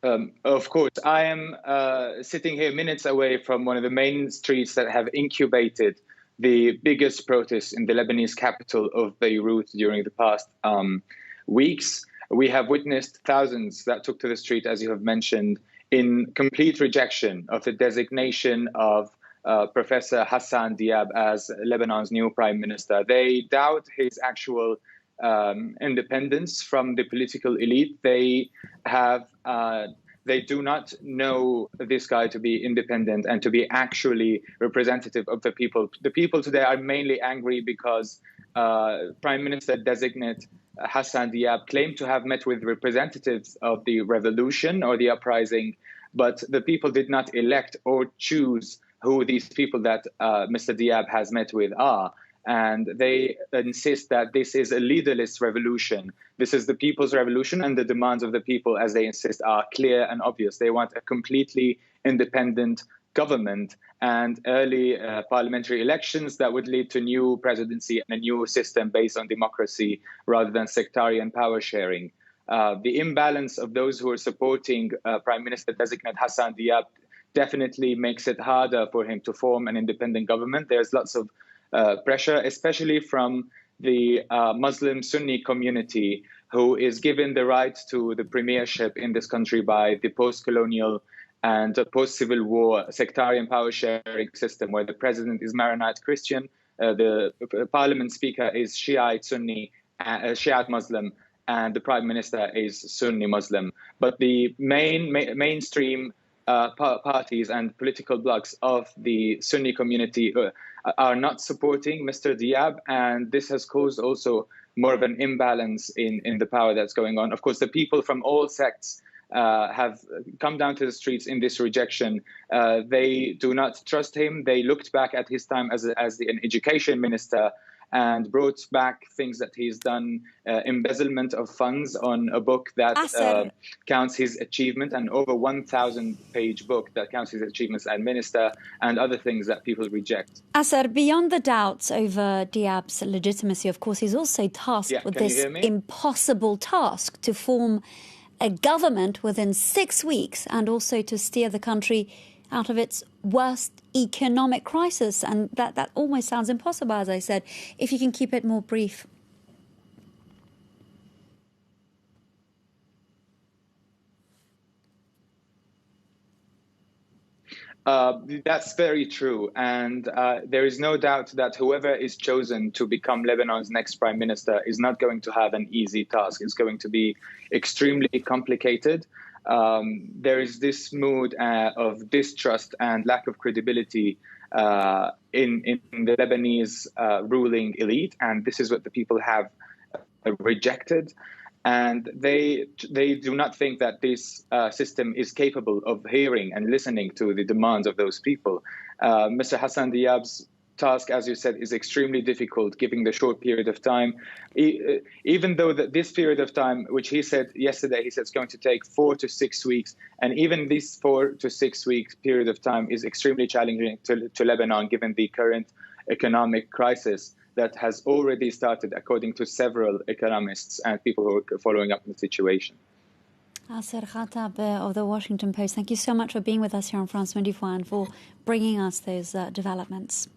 Of course, I am sitting here minutes away from one of the main streets that have incubated the biggest protests in the Lebanese capital of Beirut during the past weeks. We have witnessed thousands that took to the street, as you have mentioned, in complete rejection of the designation of Professor Hassan Diab as Lebanon's new prime minister. They doubt his actual independence from the political elite. They do not know this guy to be independent and to be actually representative of the people. The people today are mainly angry because Prime Minister designate Hassan Diab claimed to have met with representatives of the revolution or the uprising, but the people did not elect or choose who these people that Mr. Diab has met with are. And they insist that this is a leaderless revolution. This is the people's revolution, and the demands of the people, as they insist, are clear and obvious. They want a completely independent government and early parliamentary elections that would lead to new presidency and a new system based on democracy rather than sectarian power sharing. The imbalance of those who are supporting Prime Minister designate Hassan Diab definitely makes it harder for him to form an independent government. There's lots of pressure, especially from the Muslim Sunni community, who is given the right to the premiership in this country by the post-colonial and post-civil war sectarian power sharing system, where the president is Maronite Christian, the parliament speaker is Shiite Sunni, Shiite Muslim, and the prime minister is Sunni Muslim. But the mainstream parties and political blocs of the Sunni community are not supporting Mr. Diab, and this has caused also more of an imbalance in the power that's going on. Of course, the people from all sects have come down to the streets in this rejection. They do not trust him. They looked back at his time as an education minister and brought back things that he's done, embezzlement of funds on a book that counts his achievement, an over 1,000-page book that counts his achievements as minister, and other things that people reject. Asser, beyond the doubts over Diab's legitimacy, of course, he's also tasked with this impossible task to form a government within 6 weeks and also to steer the country out of its worst economic crisis. And that almost sounds impossible, as I said. If you can keep it more brief. That's very true. And there is no doubt that whoever is chosen to become Lebanon's next prime minister is not going to have an easy task. It's going to be extremely complicated. There is this mood of distrust and lack of credibility in the Lebanese ruling elite, and this is what the people have rejected. And they do not think that this system is capable of hearing and listening to the demands of those people. Mr. Hassan Diab's task, as you said, is extremely difficult given the short period of time. Even though this period of time, which he said yesterday, he said it's going to take 4 to 6 weeks. And even this 4 to 6 week period of time is extremely challenging to Lebanon, given the current economic crisis that has already started, according to several economists and people who are following up the situation. Asser Khatab of the Washington Post, thank you so much for being with us here on France 24 and for bringing us those developments.